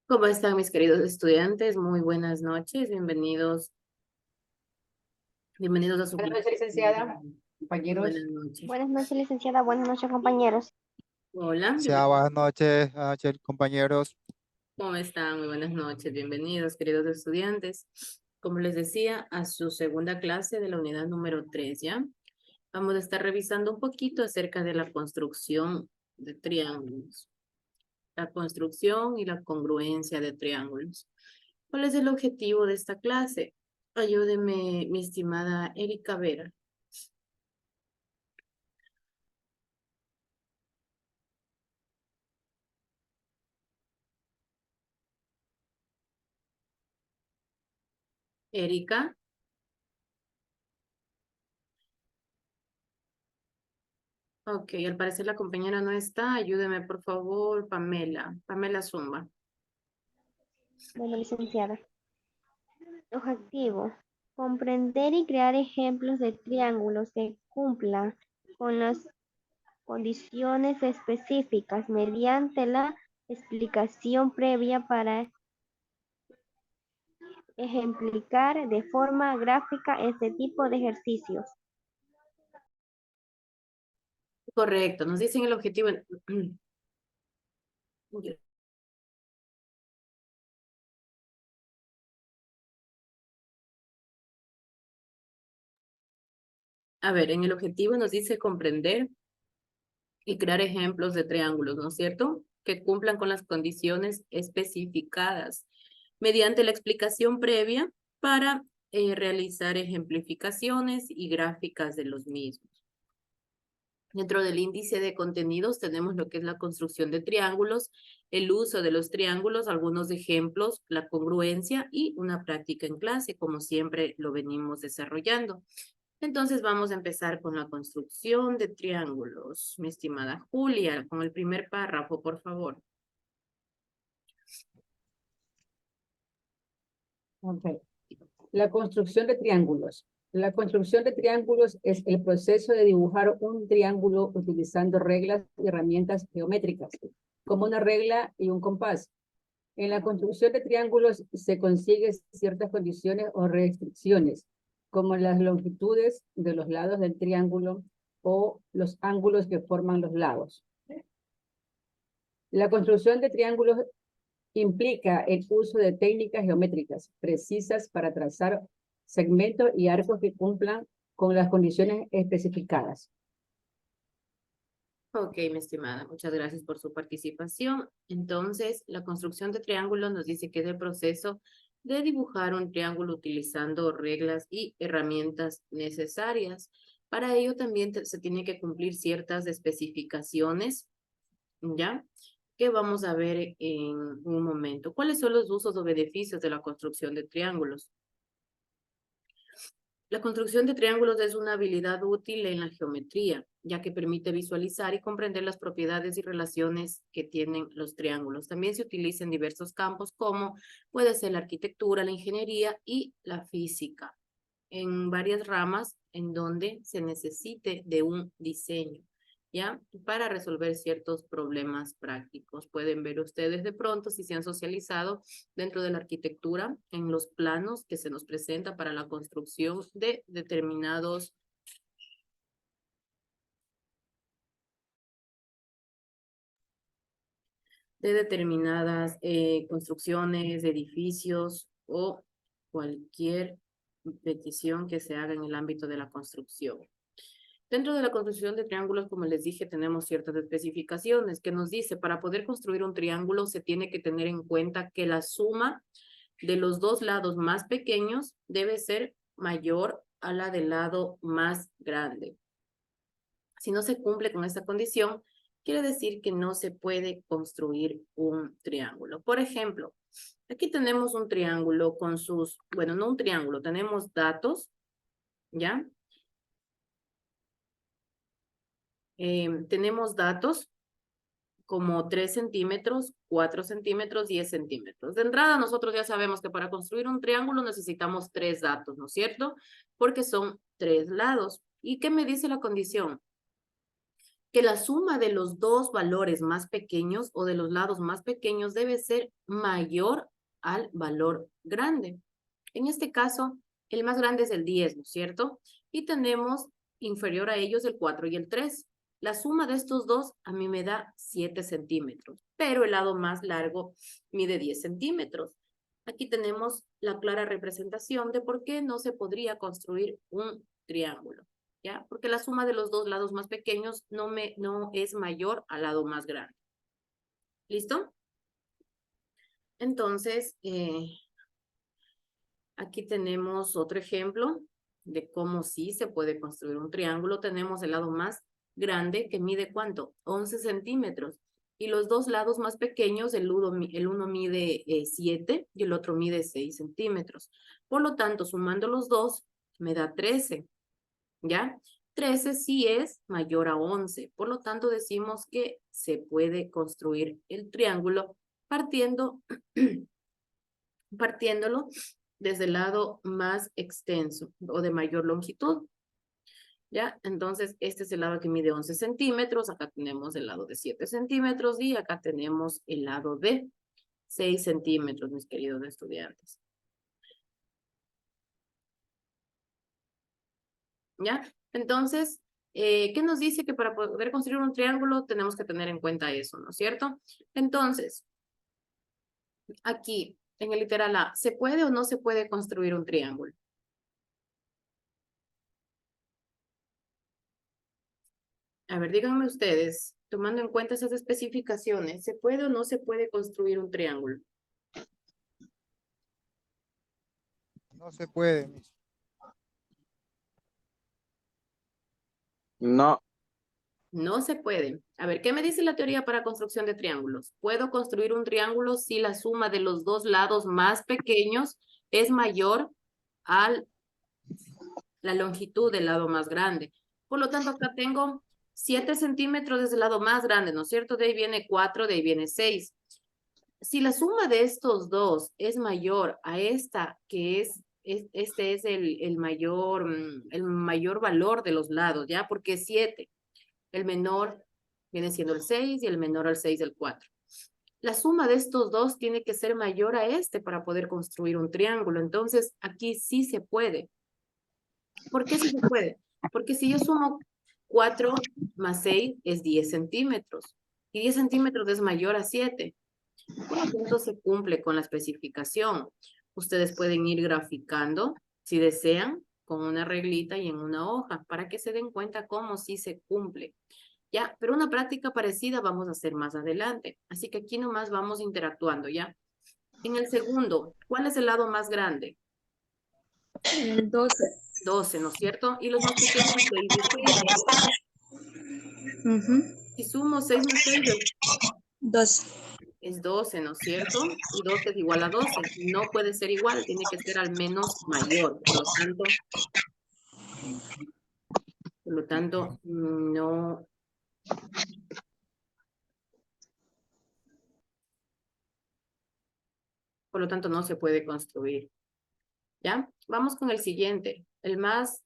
¿Cómo están mis queridos estudiantes? Muy buenas noches, bienvenidos a su Buenas clase. noches, licenciada, Buenas compañeros. noches. Buenas noches, licenciada. Buenas noches, compañeros. Hola, Sea buenas noches, compañeros. ¿cómo están? Muy buenas noches, bienvenidos queridos estudiantes. Como les decía, a su segunda clase de la unidad número 3, ¿ya? Vamos a estar revisando un poquito acerca de la construcción de triángulos. La construcción y la congruencia de triángulos. ¿Cuál es el objetivo de esta clase? Ayúdeme, mi estimada Erika Vera. Erika. Ok, al parecer la compañera no está. Ayúdeme, por favor, Pamela. Pamela Zumba. Bueno, licenciada. Objetivo. Comprender y crear ejemplos de triángulos que cumplan con las condiciones específicas mediante la explicación previa para ejemplificar de forma gráfica este tipo de ejercicios. Correcto, nos dicen el objetivo. A ver, en el objetivo nos dice comprender y crear ejemplos de triángulos, ¿no es cierto? Que cumplan con las condiciones especificadas mediante la explicación previa para realizar ejemplificaciones y gráficas de los mismos. Dentro del índice de contenidos tenemos lo que es la construcción de triángulos, el uso de los triángulos, algunos ejemplos, la congruencia y una práctica en clase, como siempre lo venimos desarrollando. Entonces vamos a empezar con la construcción de triángulos. Mi estimada Julia, con el primer párrafo, por favor. Okay. La construcción de triángulos. La construcción de triángulos es el proceso de dibujar un triángulo utilizando reglas y herramientas geométricas, como una regla y un compás. En la construcción de triángulos se consiguen ciertas condiciones o restricciones, como las longitudes de los lados del triángulo o los ángulos que forman los lados. La construcción de triángulos implica el uso de técnicas geométricas precisas para trazar segmentos y arcos que cumplan con las condiciones especificadas. Ok, mi estimada, muchas gracias por su participación. Entonces, la construcción de triángulos nos dice que es el proceso de dibujar un triángulo utilizando reglas y herramientas necesarias. Para ello también se tiene que cumplir ciertas especificaciones, ¿ya? Que vamos a ver en un momento. ¿Cuáles son los usos o beneficios de la construcción de triángulos? La construcción de triángulos es una habilidad útil en la geometría, ya que permite visualizar y comprender las propiedades y relaciones que tienen los triángulos. También se utiliza en diversos campos como puede ser la arquitectura, la ingeniería y la física, en varias ramas en donde se necesite de un diseño, ¿ya? Para resolver ciertos problemas prácticos. Pueden ver ustedes de pronto si se han socializado dentro de la arquitectura en los planos que se nos presenta para la construcción de determinadas construcciones, edificios o cualquier petición que se haga en el ámbito de la construcción. Dentro de la construcción de triángulos, como les dije, tenemos ciertas especificaciones que nos dice, para poder construir un triángulo se tiene que tener en cuenta que la suma de los dos lados más pequeños debe ser mayor a la del lado más grande. Si no se cumple con esta condición, quiere decir que no se puede construir un triángulo. Por ejemplo, aquí tenemos un triángulo con sus, bueno, no un triángulo, tenemos datos, ¿ya? Tenemos datos como 3 centímetros, 4 centímetros, 10 centímetros. De entrada, nosotros ya sabemos que para construir un triángulo necesitamos 3 datos, ¿no es cierto? Porque son 3 lados. ¿Y qué me dice la condición? que la suma de los dos valores más pequeños o de los lados más pequeños debe ser mayor al valor grande. En este caso, el más grande es el 10, ¿no es cierto? Y tenemos inferior a ellos el 4 y el 3. La suma de estos dos a mí me da 7 centímetros, pero el lado más largo mide 10 centímetros. Aquí tenemos la clara representación de por qué no se podría construir un triángulo, ¿ya? Porque la suma de los dos lados más pequeños no es mayor al lado más grande. ¿Listo? Entonces, aquí tenemos otro ejemplo de cómo sí se puede construir un triángulo. Tenemos el lado más grande que mide ¿cuánto? 11 centímetros. Y los dos lados más pequeños, el uno mide 7 y el otro mide 6 centímetros. Por lo tanto, sumando los dos, me da 13. ¿Ya? 13 sí es mayor a 11. Por lo tanto, decimos que se puede construir el triángulo partiéndolo desde el lado más extenso o de mayor longitud. ¿Ya? Entonces, este es el lado que mide 11 centímetros, acá tenemos el lado de 7 centímetros y acá tenemos el lado de 6 centímetros, mis queridos estudiantes. ¿Ya? Entonces, ¿qué nos dice? Que para poder construir un triángulo tenemos que tener en cuenta eso, ¿no es cierto? Entonces, aquí, en el literal A, ¿se puede o no se puede construir un triángulo? A ver, díganme ustedes, tomando en cuenta esas especificaciones, ¿se puede o no se puede construir un triángulo? No se puede, Miss. No, No se puede. A ver, ¿qué me dice la teoría para construcción de triángulos? Puedo construir un triángulo si la suma de los dos lados más pequeños es mayor a la longitud del lado más grande. Por lo tanto, acá tengo 7 centímetros desde el lado más grande, ¿no es cierto? De ahí viene 4, de ahí viene 6. Si la suma de estos dos es mayor a esta, que este es el mayor valor de los lados, ¿ya? Porque es 7. El menor viene siendo el 6 y el menor al 6 el 4. La suma de estos dos tiene que ser mayor a este para poder construir un triángulo. Entonces, aquí sí se puede. ¿Por qué sí se puede? Porque si yo sumo 4 más 6 es 10 centímetros. Y 10 centímetros es mayor a 7. Por lo tanto, se cumple con la especificación. Ustedes pueden ir graficando, si desean, con una reglita y en una hoja, para que se den cuenta cómo sí se cumple. ¿Ya? Pero una práctica parecida vamos a hacer más adelante. Así que aquí nomás vamos interactuando, ¿ya? En el segundo, ¿cuál es el lado más grande? El 12. 12, ¿no es cierto? Y los más pequeños, 6 y 6. Si sumo 6 más 6 12. es 12, ¿no es cierto? Y 12 es igual a 12. No puede ser igual, tiene que ser al menos mayor. Por lo tanto, no. Por lo tanto, no se puede construir. ¿Ya? Vamos con el siguiente. El más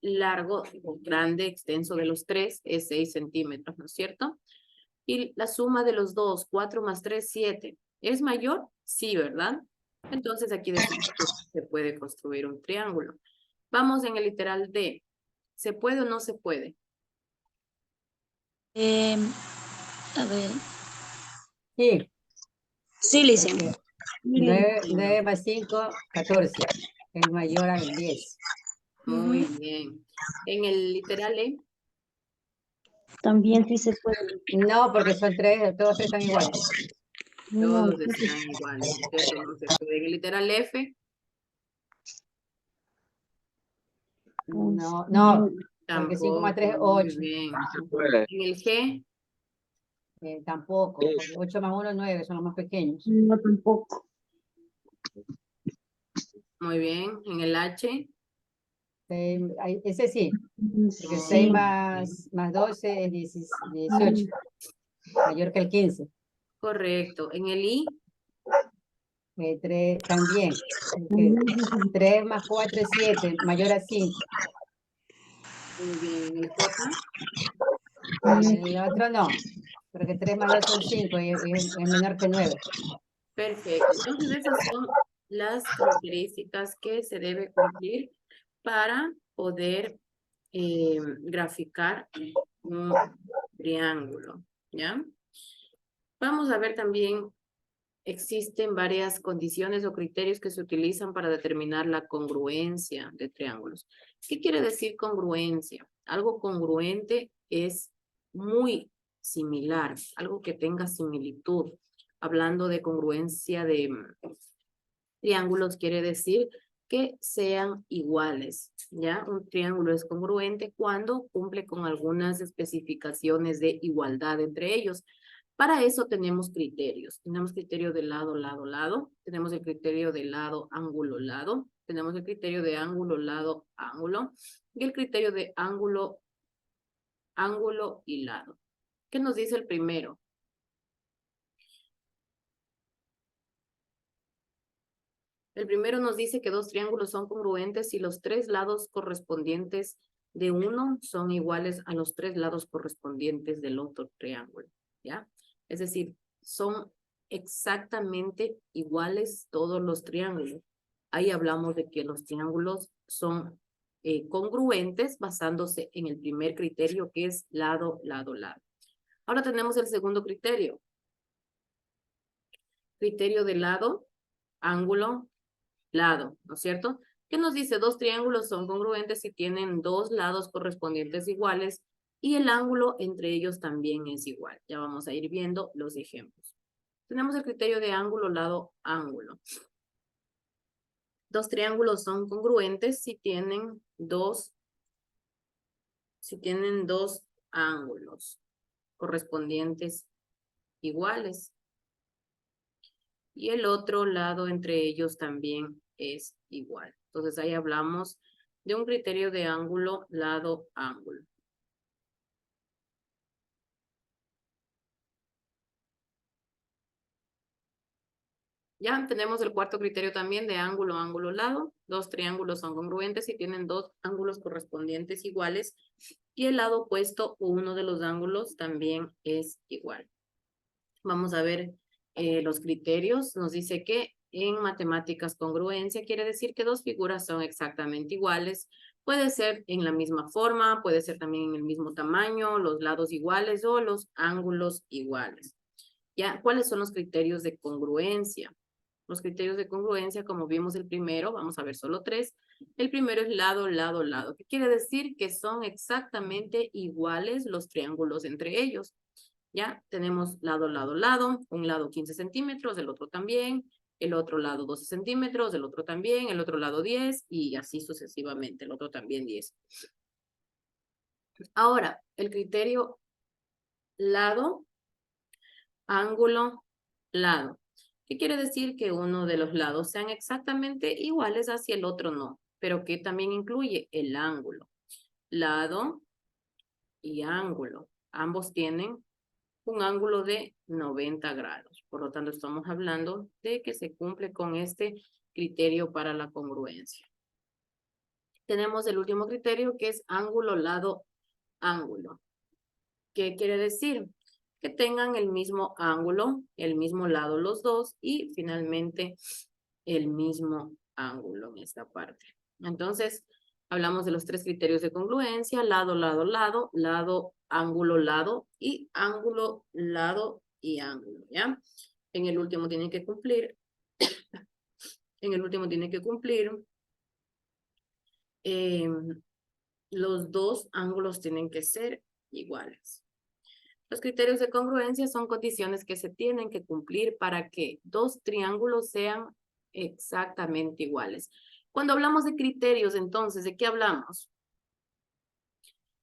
largo o grande, extenso de los tres es 6 centímetros, ¿no es cierto? Y la suma de los dos, 4 más 3, 7. ¿Es mayor? Sí, ¿verdad? Entonces aquí decimos que se puede construir un triángulo. Vamos en el literal D. ¿Se puede o no se puede? A ver. Sí, Sí, Lice. porque 9 más 5, 14. Es mayor al 10. Muy bien. En el literal E. También sí se puede. No, porque son 3, todos están iguales. No, Todos están iguales, ¿cierto? No se puede. En el literal F. No, porque 5 más 3 es Tampoco. Muy 8. bien. se puede. En el G. Tampoco, porque 8 más 1 es 9, son los más pequeños. no tampoco. Muy bien. En el H. Ese sí, porque 6 Sí. más 12 es 18, mayor que el 15. Correcto. En el I. 3 también. 3 más 4 es 7, mayor a 5. Muy bien. En el J. El otro no, porque 3 más 2 son 5 y es menor que 9. Perfecto. Entonces, esas son las características que se debe cumplir para poder graficar un triángulo, ¿ya? Vamos a ver también, existen varias condiciones o criterios que se utilizan para determinar la congruencia de triángulos. ¿Qué quiere decir congruencia? Algo congruente es muy similar, algo que tenga similitud. Hablando de congruencia de triángulos, quiere decir que sean iguales, ¿ya? Un triángulo es congruente cuando cumple con algunas especificaciones de igualdad entre ellos. Para eso tenemos criterios. Tenemos criterio de lado, lado, lado. Tenemos el criterio de lado, ángulo, lado. Tenemos el criterio de ángulo, lado, ángulo. Y el criterio de ángulo, ángulo y lado. ¿Qué nos dice el primero? El primero nos dice que dos triángulos son congruentes si los tres lados correspondientes de uno son iguales a los tres lados correspondientes del otro triángulo, ¿ya? Es decir, son exactamente iguales todos los triángulos. Ahí hablamos de que los triángulos son congruentes basándose en el primer criterio que es lado, lado, lado. Ahora tenemos el segundo criterio. Criterio de lado, ángulo, lado, ¿no es cierto? ¿Qué nos dice? Dos triángulos son congruentes si tienen dos lados correspondientes iguales y el ángulo entre ellos también es igual. Ya vamos a ir viendo los ejemplos. Tenemos el criterio de ángulo, lado, ángulo. Dos triángulos son congruentes si tienen dos ángulos correspondientes iguales. Y el otro lado entre ellos también es igual. Entonces ahí hablamos de un criterio de ángulo, lado, ángulo. Ya tenemos el cuarto criterio también de ángulo, ángulo, lado. Dos triángulos son congruentes y tienen dos ángulos correspondientes iguales. Y el lado opuesto o uno de los ángulos también es igual. Vamos a ver los criterios. Nos dice que en matemáticas congruencia quiere decir que dos figuras son exactamente iguales. Puede ser en la misma forma, puede ser también en el mismo tamaño, los lados iguales o los ángulos iguales. ¿Ya? ¿Cuáles son los criterios de congruencia? Los criterios de congruencia, como vimos el primero, vamos a ver solo tres. El primero es lado, lado, lado. ¿Qué quiere decir? Que son exactamente iguales los triángulos entre ellos. ¿Ya? Tenemos lado, lado, lado. Un lado 15 centímetros, el otro también. El otro lado 12 centímetros, el otro también. El otro lado 10 y así sucesivamente. El otro también 10. Ahora, el criterio lado, ángulo, lado. ¿Qué quiere decir? Que uno de los lados sean exactamente iguales hacia el otro no, pero que también incluye el ángulo. Lado y ángulo. Ambos tienen un ángulo de 90 grados. Por lo tanto, estamos hablando de que se cumple con este criterio para la congruencia. Tenemos el último criterio que es ángulo, lado, ángulo. ¿Qué quiere decir? Que tengan el mismo ángulo, el mismo lado los dos y finalmente el mismo ángulo en esta parte. Entonces, hablamos de los tres criterios de congruencia: lado, lado, lado, lado, ángulo, lado y ángulo, lado y ángulo, ¿ya? En el último tienen que cumplir, los dos ángulos tienen que ser iguales. Los criterios de congruencia son condiciones que se tienen que cumplir para que dos triángulos sean exactamente iguales. Cuando hablamos de criterios, entonces, ¿de qué hablamos?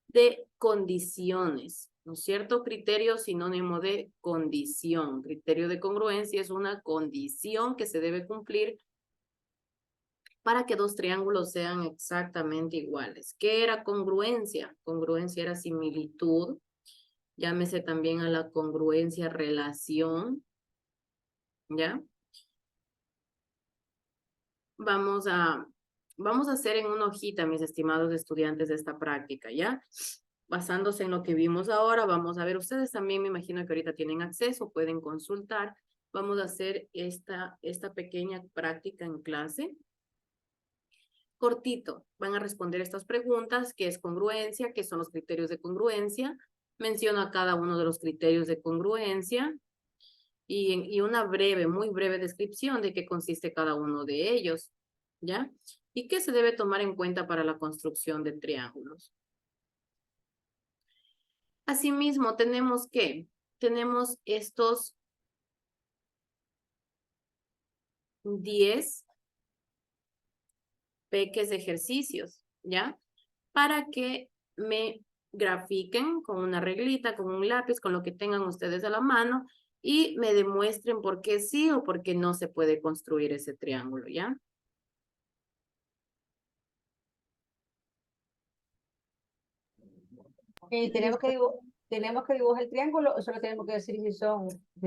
De condiciones, ¿no es cierto? Criterio sinónimo de condición. Criterio de congruencia es una condición que se debe cumplir para que dos triángulos sean exactamente iguales. ¿Qué era congruencia? Congruencia era similitud. Llámese también a la congruencia relación, ¿ya? Vamos a hacer en una hojita, mis estimados estudiantes, de esta práctica, ¿ya? basándose en lo que vimos ahora, vamos a ver, ustedes también me imagino que ahorita tienen acceso, pueden consultar. Vamos a hacer esta pequeña práctica en clase. Cortito, van a responder estas preguntas, ¿qué es congruencia? ¿Qué son los criterios de congruencia? Menciono a cada uno de los criterios de congruencia y una breve, muy breve descripción de qué consiste cada uno de ellos, ¿ya? ¿Y qué se debe tomar en cuenta para la construcción de triángulos? Asimismo, tenemos estos 10 peques de ejercicios, ¿ya? Para que me grafiquen con una reglita, con un lápiz, con lo que tengan ustedes a la mano y me demuestren por qué sí o por qué no se puede construir ese triángulo, ¿ya? Y tenemos que dibujar el triángulo o solo tenemos que decir si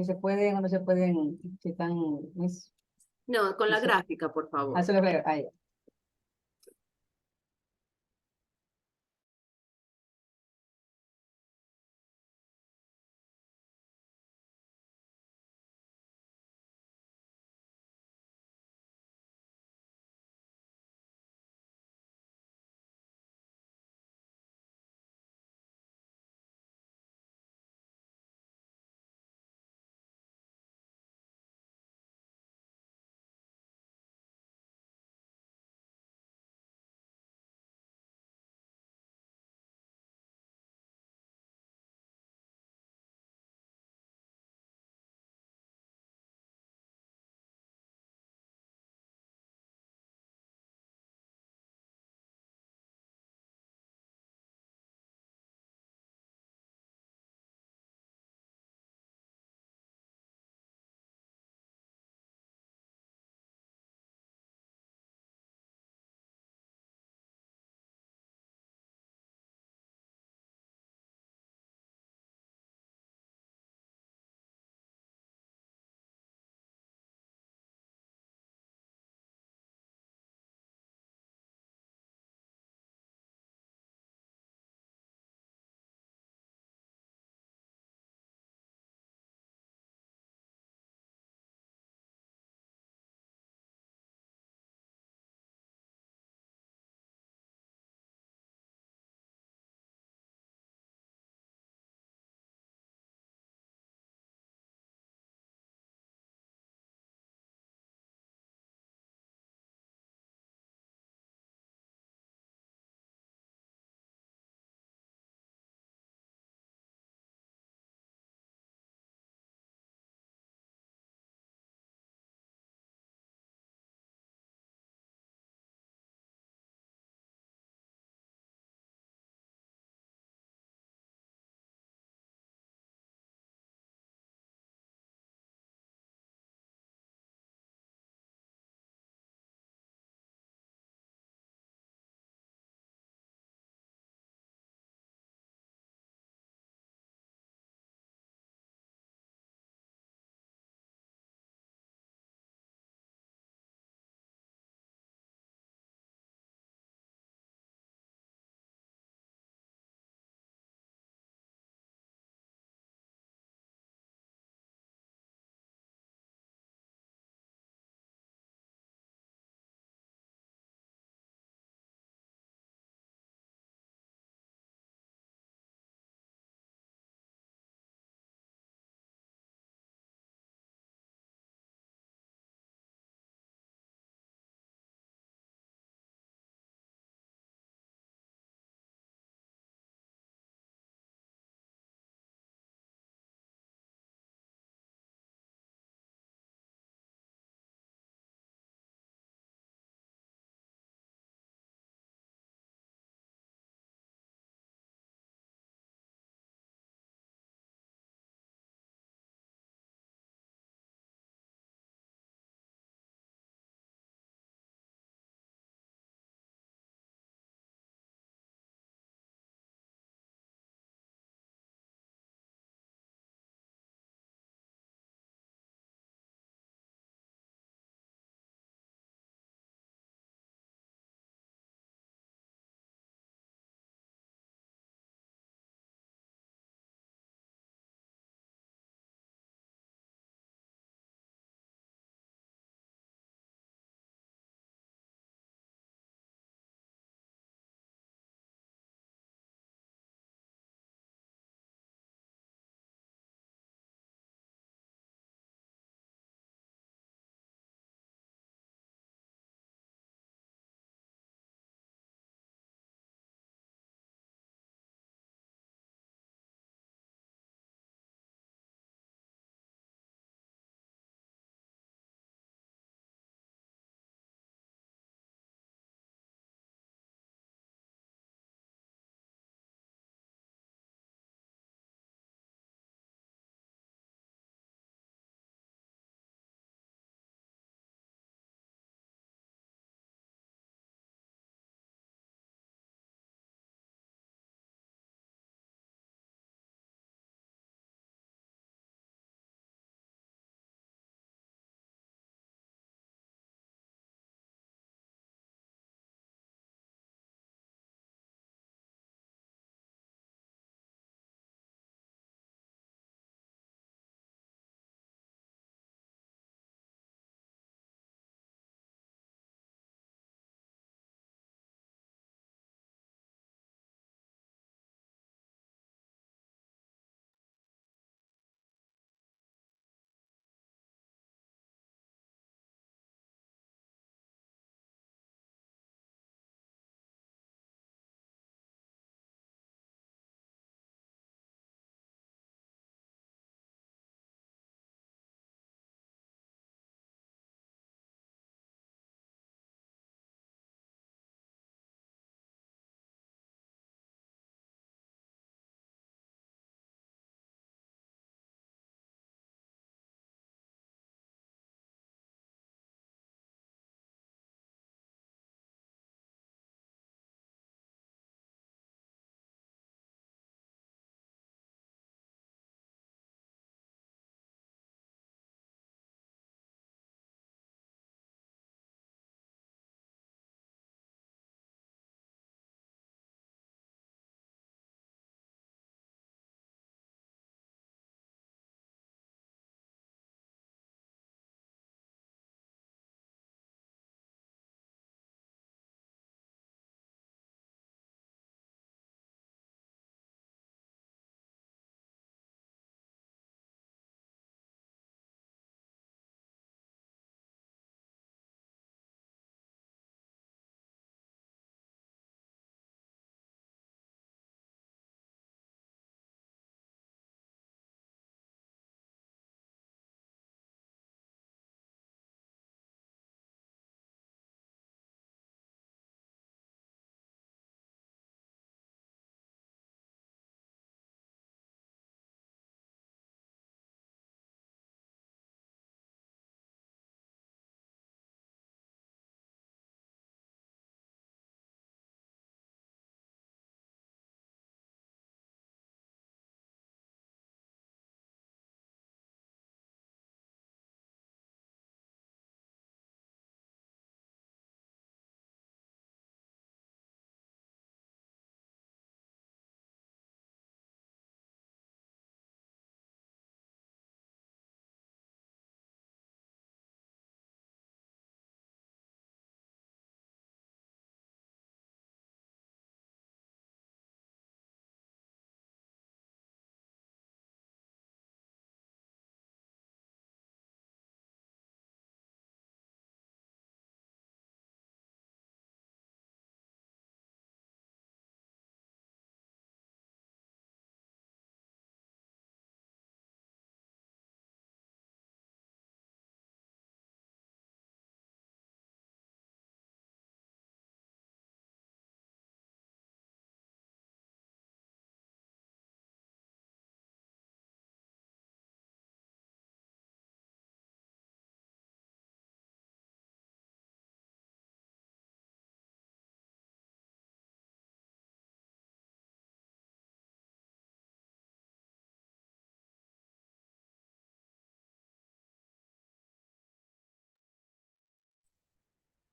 se pueden o no se pueden, si están, No, con la Eso. gráfica, por favor. solo ahí.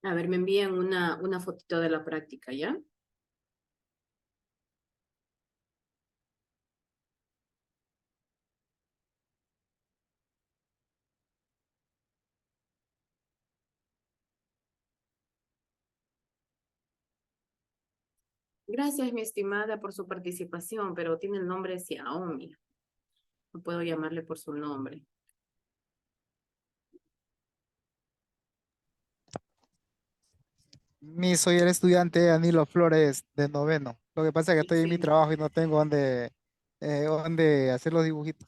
A ver, me envían una fotito de la práctica, ¿ya? Gracias, mi estimada, por su participación, pero tiene el nombre de Xiaomi. No puedo llamarle por su nombre. Soy el estudiante Danilo Flores de noveno. Lo que pasa es que estoy en mi Sí. trabajo y no tengo dónde hacer los dibujitos.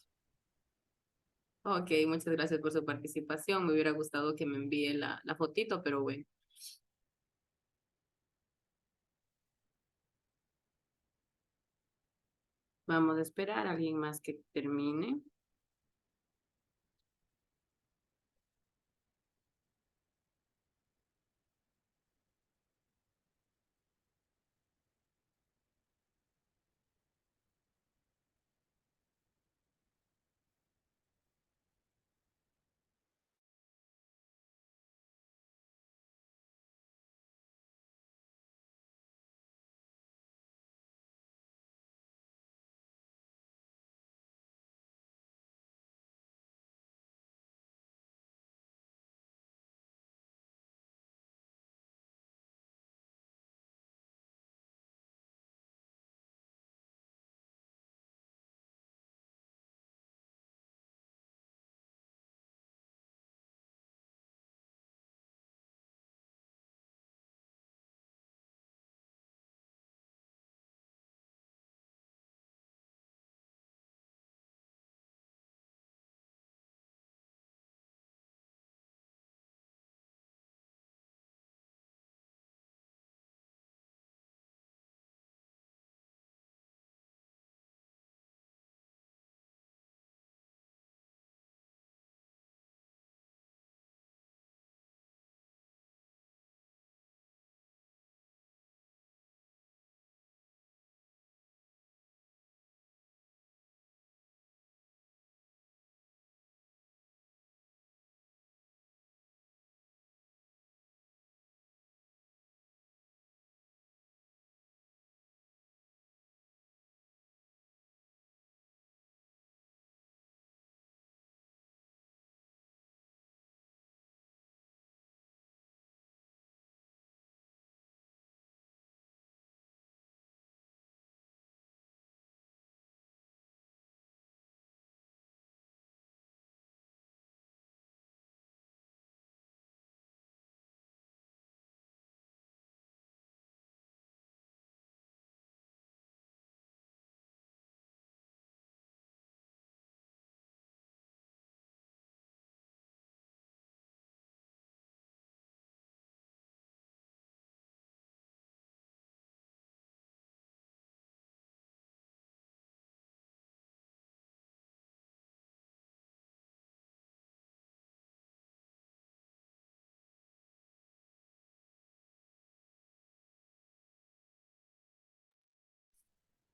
Ok, muchas gracias por su participación. Me hubiera gustado que me envíe la fotito, pero bueno. Vamos a esperar a alguien más que termine.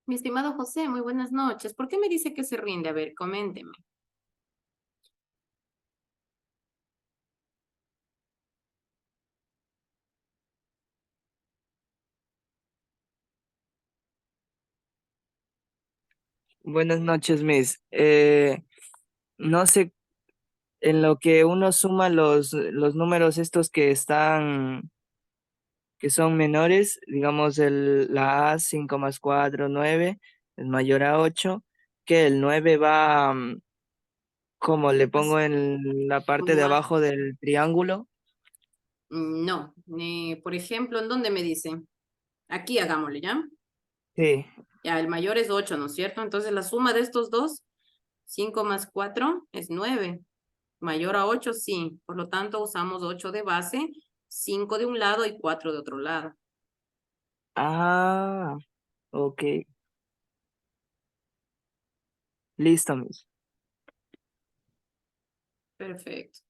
Mi estimado José, muy buenas noches. ¿Por qué me dice que se rinde? A ver, coménteme. Buenas noches, Miss. No sé, en lo que uno suma los números estos que son menores, digamos la A 5 más 4 9 es mayor a 8, que el 9 va, como le pongo en la parte de ¿Cómo va? abajo del triángulo. No. Por ejemplo, ¿en dónde me dice? Aquí hagámosle, ¿ya? Sí. Ya, el mayor es 8, ¿no es cierto? Entonces la suma de estos dos, 5 más 4 es 9. Mayor a 8, sí. Por lo tanto, usamos 8 de base, 5 de un lado y 4 de otro lado. Ah, ok. Listo, Miss. Perfecto.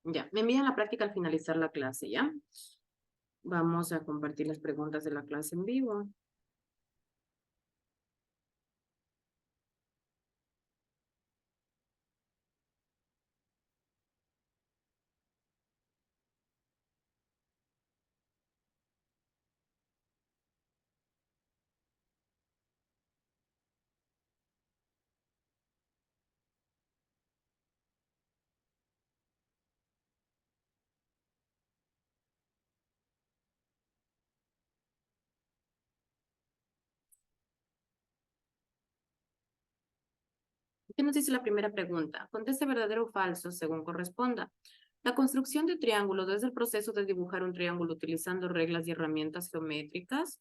Ya, me envían la práctica al finalizar la clase, ¿ya? Vamos a compartir las preguntas de la clase en vivo. ¿Qué nos dice la primera pregunta? Conteste verdadero o falso según corresponda. La construcción de triángulos es el proceso de dibujar un triángulo utilizando reglas y herramientas geométricas.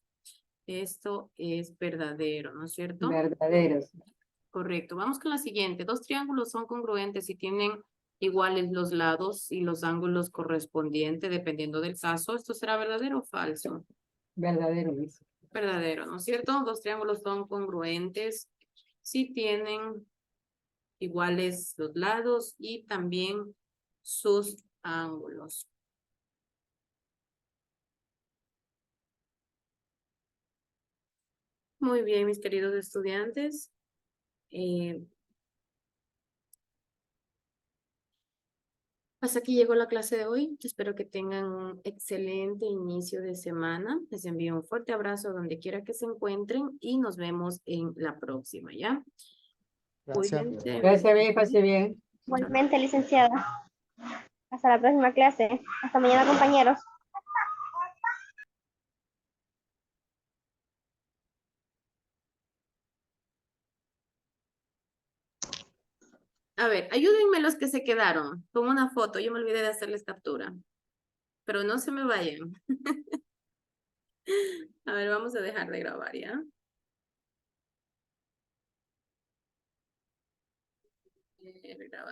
Esto es verdadero, ¿no es cierto? Verdaderos. Correcto. Vamos con la siguiente. Dos triángulos son congruentes y tienen iguales los lados y los ángulos correspondientes dependiendo del caso. ¿Esto será verdadero o falso? Verdadero, dice. Verdadero, ¿no es cierto? Dos triángulos son congruentes si tienen iguales los lados y también sus ángulos. Muy bien, mis queridos estudiantes. Hasta aquí llegó la clase de hoy. Espero que tengan un excelente inicio de semana. Les envío un fuerte abrazo donde quiera que se encuentren y nos vemos en la próxima, ¿ya? Gracias. Cuídense. Gracias, bien, pase bien. Igualmente, licenciada. Hasta la próxima clase. Hasta mañana, compañeros. A ver, ayúdenme los que se quedaron con una foto. Yo me olvidé de hacerles captura. Pero no se me vayan. A ver, vamos a dejar de grabar, ¿ya? Grabar.